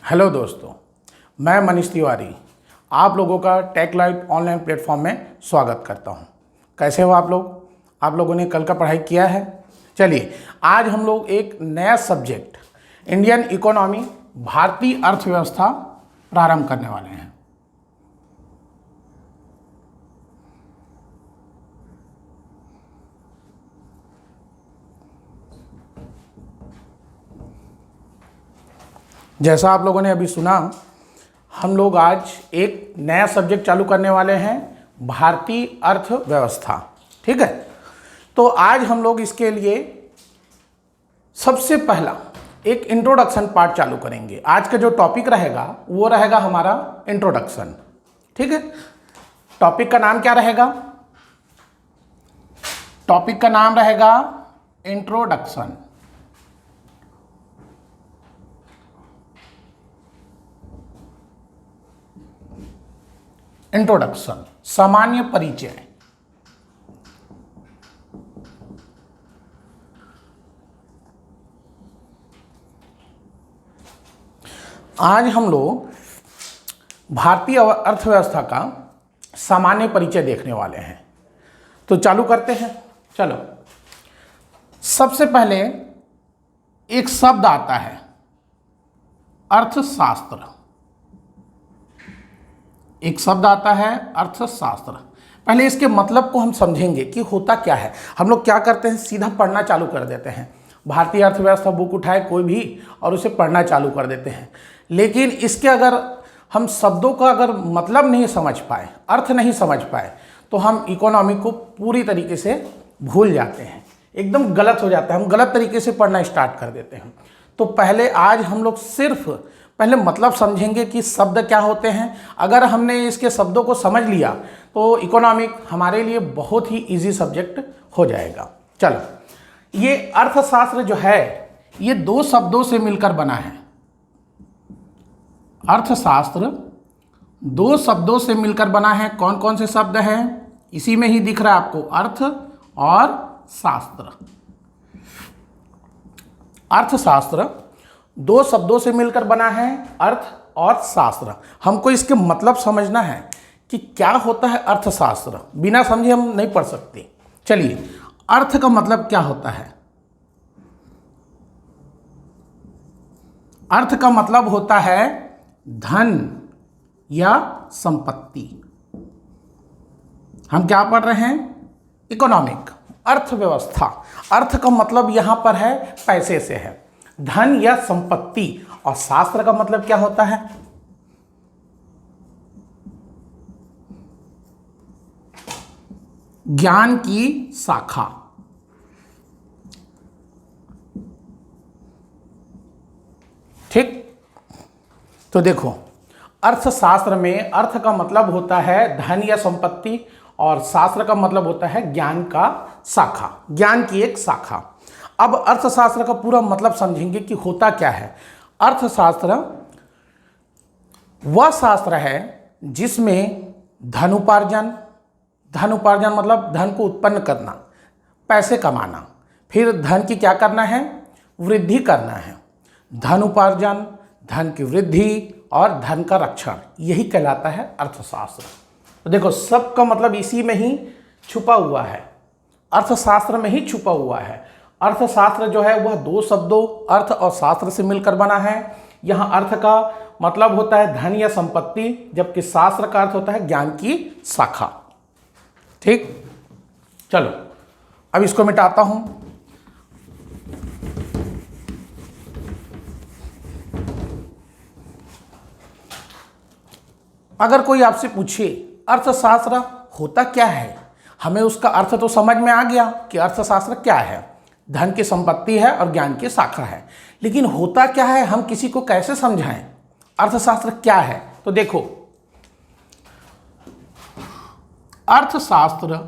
Hello दोस्तों, मैं मनीष तिवारी आप लोगों का टेक लाइव ऑनलाइन प्लेटफॉर्म में स्वागत करता हूं। कैसे हो आप लोग? आप लोगों ने कल का पढ़ाई किया है? चलिए, आज हम लोग एक नया सब्जेक्ट इंडियन इकोनॉमी, भारतीय अर्थव्यवस्था प्रारंभ करने वाले हैं। जैसा आप लोगों ने अभी सुना, हम लोग आज एक नया सब्जेक्ट चालू करने वाले हैं, भारतीय अर्थव्यवस्था। ठीक है, तो आज हम लोग इसके लिए सबसे पहला एक इंट्रोडक्शन पार्ट चालू करेंगे। आज का जो टॉपिक रहेगा वो रहेगा हमारा इंट्रोडक्शन। ठीक है, टॉपिक का नाम क्या रहेगा? टॉपिक का नाम रहेगा इंट्रोडक्शन। इंट्रोडक्शन, सामान्य परिचय। आज हम लोग भारतीय अर्थव्यवस्था का सामान्य परिचय देखने वाले हैं। तो चालू करते हैं। चलो, सबसे पहले एक शब्द आता है अर्थशास्त्र। एक शब्द आता है अर्थशास्त्र। पहले इसके मतलब को हम समझेंगे कि होता क्या है। हम लोग क्या करते हैं, सीधा पढ़ना चालू कर देते हैं। भारतीय अर्थव्यवस्था बुक उठाए कोई भी और उसे पढ़ना चालू कर देते हैं, लेकिन इसके अगर हम शब्दों का अगर मतलब नहीं समझ पाए, अर्थ नहीं समझ पाए, तो हम इकोनॉमी को पूरी तरीके से भूल जाते हैं, एकदम गलत हो जाता है। हम गलत तरीके से पढ़ना स्टार्ट कर देते हैं। तो पहले आज हम लोग सिर्फ पहले मतलब समझेंगे कि शब्द क्या होते हैं। अगर हमने इसके शब्दों को समझ लिया तो इकोनॉमिक हमारे लिए बहुत ही इजी सब्जेक्ट हो जाएगा। चलो, ये अर्थशास्त्र जो है ये दो शब्दों से मिलकर बना है। अर्थशास्त्र दो शब्दों से मिलकर बना है। कौन कौन से शब्द हैं? इसी में ही दिख रहा है आपको, अर्थ और शास्त्र। अर्थशास्त्र दो शब्दों से मिलकर बना है, अर्थ और शास्त्र। हमको इसके मतलब समझना है कि क्या होता है अर्थशास्त्र। बिना समझे हम नहीं पढ़ सकते। चलिए, अर्थ का मतलब क्या होता है? अर्थ का मतलब होता है धन या संपत्ति। हम क्या पढ़ रहे हैं? इकोनॉमिक, अर्थव्यवस्था। अर्थ का मतलब यहां पर है पैसे से है, धन या संपत्ति। और शास्त्र का मतलब क्या होता है? ज्ञान की शाखा। ठीक, तो देखो, अर्थशास्त्र में अर्थ का मतलब होता है धन या संपत्ति, और शास्त्र का मतलब होता है ज्ञान का शाखा, ज्ञान की एक शाखा। अब अर्थशास्त्र का पूरा मतलब समझेंगे कि होता क्या है। अर्थशास्त्र वह शास्त्र है जिसमें धन उपार्जन मतलब धन को उत्पन्न करना, पैसे कमाना, फिर धन की क्या करना है? वृद्धि करना है। धन उपार्जन, धन की वृद्धि और धन का रक्षण, यही कहलाता है अर्थशास्त्र। तो देखो, सबका मतलब इसी में ही छुपा हुआ है, अर्थशास्त्र में ही छुपा हुआ है। अर्थशास्त्र जो है वह दो शब्दों अर्थ और शास्त्र से मिलकर बना है। यहाँ अर्थ का मतलब होता है धन या संपत्ति, जबकि शास्त्र का अर्थ होता है ज्ञान की शाखा। ठीक, चलो अब इसको मिटाता हूं। अगर कोई आपसे पूछे अर्थशास्त्र होता क्या है, हमें उसका अर्थ तो समझ में आ गया कि अर्थशास्त्र क्या है, धन की संपत्ति है और ज्ञान की शाखा है, लेकिन होता क्या है, हम किसी को कैसे समझाएं अर्थशास्त्र क्या है? तो देखो, अर्थशास्त्र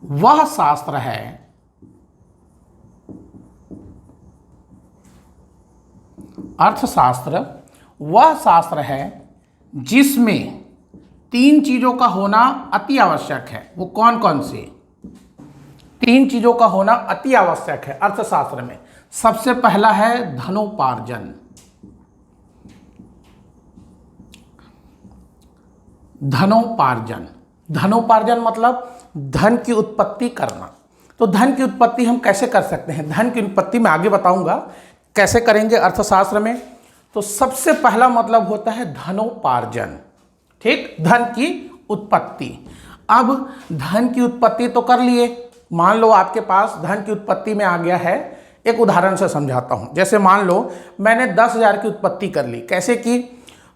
वह शास्त्र है अर्थशास्त्र वह शास्त्र है जिसमें तीन चीजों का होना अति आवश्यक है। वो कौन कौन से? तीन चीजों का होना अति आवश्यक है अर्थशास्त्र में। सबसे पहला है धनोपार्जन। धनोपार्जन, धनोपार्जन मतलब धन की उत्पत्ति करना। तो धन की उत्पत्ति हम कैसे कर सकते हैं, धन की उत्पत्ति मैं आगे बताऊंगा कैसे करेंगे अर्थशास्त्र में। तो सबसे पहला मतलब होता है धनोपार्जन, ठीक, धन की उत्पत्ति। अब धन की उत्पत्ति तो कर लिए, मान लो आपके पास धन की उत्पत्ति में आ गया है। एक उदाहरण से समझाता हूं। जैसे मान लो मैंने 10,000 की उत्पत्ति कर ली। कैसे की,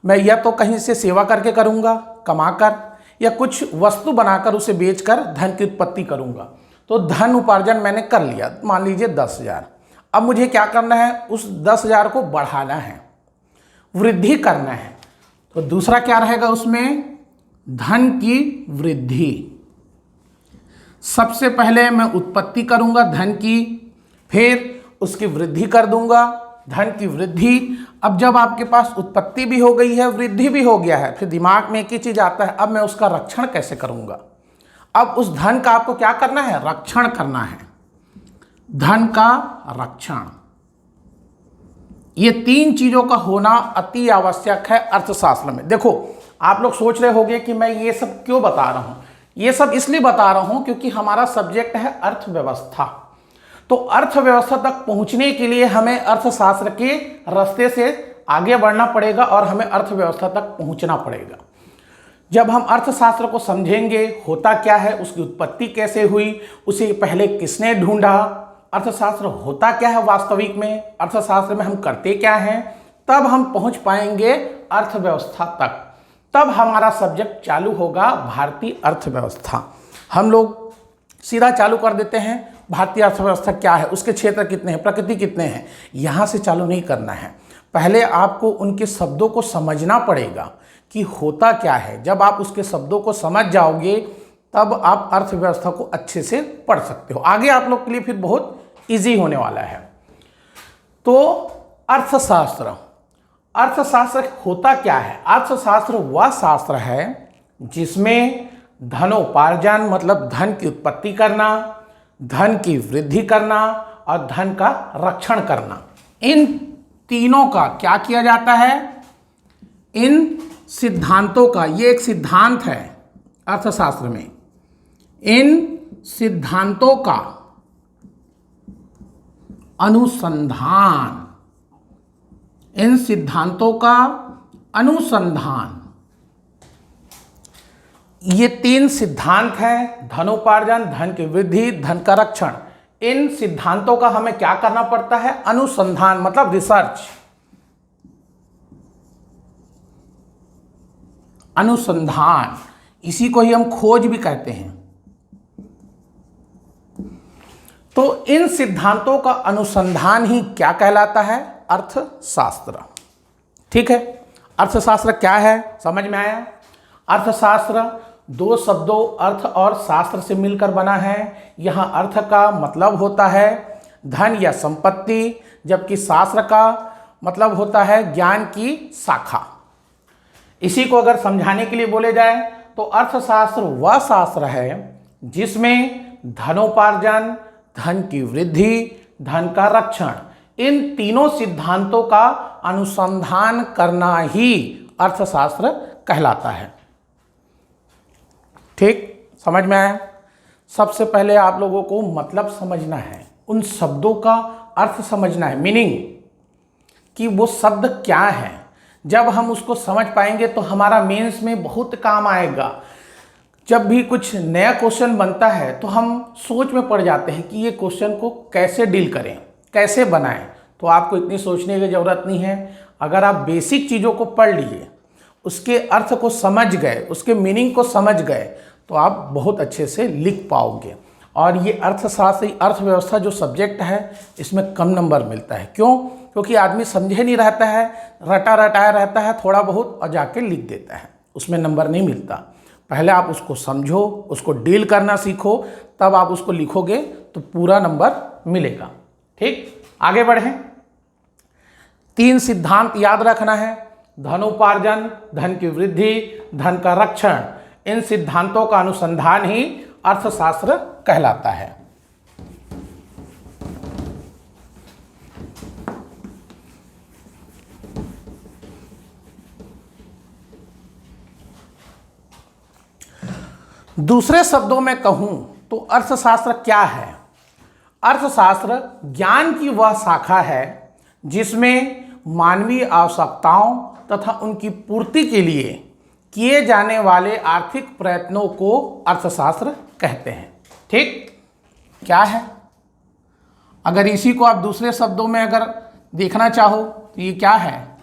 मैं या तो कहीं से सेवा करके करूंगा, कमाकर, या कुछ वस्तु बनाकर उसे बेचकर धन की उत्पत्ति करूंगा। तो धन उपार्जन मैंने कर लिया, मान लीजिए 10,000। अब मुझे क्या करना है, उस 10,000 को बढ़ाना है, वृद्धि करना है। तो दूसरा क्या रहेगा उसमें, धन की वृद्धि। सबसे पहले मैं उत्पत्ति करूंगा धन की, फिर उसकी वृद्धि कर दूंगा, धन की वृद्धि। अब जब आपके पास उत्पत्ति भी हो गई है, वृद्धि भी हो गया है, फिर दिमाग में एक ही चीज आता है, अब मैं उसका रक्षण कैसे करूंगा। अब उस धन का आपको क्या करना है, रक्षण करना है, धन का रक्षण। ये 3 चीजों का होना अति आवश्यक है अर्थशास्त्र में। देखो आप लोग सोच रहे होंगे कि मैं ये सब क्यों बता रहा हूं। ये सब इसलिए बता रहा हूं क्योंकि हमारा सब्जेक्ट है अर्थव्यवस्था। तो अर्थव्यवस्था तक पहुंचने के लिए हमें अर्थशास्त्र के रास्ते से आगे बढ़ना पड़ेगा और हमें अर्थव्यवस्था तक पहुंचना पड़ेगा। जब हम अर्थशास्त्र को समझेंगे, होता क्या है, उसकी उत्पत्ति कैसे हुई, उसे पहले किसने ढूंढा, अर्थशास्त्र होता क्या है वास्तविक में, अर्थशास्त्र में हम करते क्या हैं, तब हम पहुंच पाएंगे अर्थव्यवस्था तक। तब हमारा सब्जेक्ट चालू होगा भारतीय अर्थव्यवस्था। हम लोग सीधा चालू कर देते हैं भारतीय अर्थव्यवस्था क्या है, उसके क्षेत्र कितने हैं, प्रकृति कितने हैं। यहाँ से चालू नहीं करना है, पहले आपको उनके शब्दों को समझना पड़ेगा कि होता क्या है। जब आप उसके शब्दों को समझ जाओगे तब आप अर्थव्यवस्था को अच्छे से पढ़ सकते हो। आगे आप लोग के लिए फिर बहुत इजी होने वाला है। तो अर्थशास्त्र, अर्थशास्त्र होता क्या है, अर्थशास्त्र वह शास्त्र है जिसमें धनोपार्जन मतलब धन की उत्पत्ति करना, धन की वृद्धि करना और धन का रक्षण करना, इन तीनों का क्या किया जाता है, इन सिद्धांतों का, ये एक सिद्धांत है अर्थशास्त्र में, इन सिद्धांतों का अनुसंधान, इन सिद्धांतों का अनुसंधान। ये 3 सिद्धांत हैं, धनोपार्जन, धन की वृद्धि, धन का रक्षण। इन सिद्धांतों का हमें क्या करना पड़ता है, अनुसंधान मतलब रिसर्च, अनुसंधान, इसी को ही हम खोज भी कहते हैं। तो इन सिद्धांतों का अनुसंधान ही क्या कहलाता है, अर्थशास्त्र। ठीक है, अर्थशास्त्र क्या है समझ में आया। अर्थशास्त्र 2 शब्दों अर्थ और शास्त्र से मिलकर बना है। यहाँ अर्थ का मतलब होता है धन या संपत्ति, जबकि शास्त्र का मतलब होता है ज्ञान की शाखा। इसी को अगर समझाने के लिए बोले जाए तो अर्थशास्त्र वह शास्त्र है जिसमें धनोपार्जन, धन की वृद्धि, धन का रक्षण, इन तीनों सिद्धांतों का अनुसंधान करना ही अर्थशास्त्र कहलाता है। ठीक, समझ में आया। सबसे पहले आप लोगों को मतलब समझना है, उन शब्दों का अर्थ समझना है, मीनिंग कि वो शब्द क्या है। जब हम उसको समझ पाएंगे तो हमारा मेंस में बहुत काम आएगा। जब भी कुछ नया क्वेश्चन बनता है तो हम सोच में पड़ जाते हैं कि ये क्वेश्चन को कैसे डील करें, कैसे बनाएं। तो आपको इतनी सोचने की ज़रूरत नहीं है। अगर आप बेसिक चीज़ों को पढ़ लिए, उसके अर्थ को समझ गए, उसके मीनिंग को समझ गए, तो आप बहुत अच्छे से लिख पाओगे। और ये अर्थशास्त्र, अर्थव्यवस्था जो सब्जेक्ट है, इसमें कम नंबर मिलता है। क्यों? क्योंकि आदमी समझे नहीं रहता है, रटा रटाया रहता है थोड़ा बहुत और जाके लिख देता है, उसमें नंबर नहीं मिलता। पहले आप उसको समझो, उसको डील करना सीखो, तब आप उसको लिखोगे तो पूरा नंबर मिलेगा। ठीक, आगे बढ़ें। 3 सिद्धांत याद रखना है, धनोपार्जन, धन की वृद्धि, धन का रक्षण। इन सिद्धांतों का अनुसंधान ही अर्थशास्त्र कहलाता है। दूसरे शब्दों में कहूं तो अर्थशास्त्र क्या है? अर्थशास्त्र ज्ञान की वह शाखा है जिसमें मानवीय आवश्यकताओं तथा उनकी पूर्ति के लिए किए जाने वाले आर्थिक प्रयत्नों को अर्थशास्त्र कहते हैं। ठीक, क्या है? अगर इसी को आप दूसरे शब्दों में अगर देखना चाहो तो ये क्या है?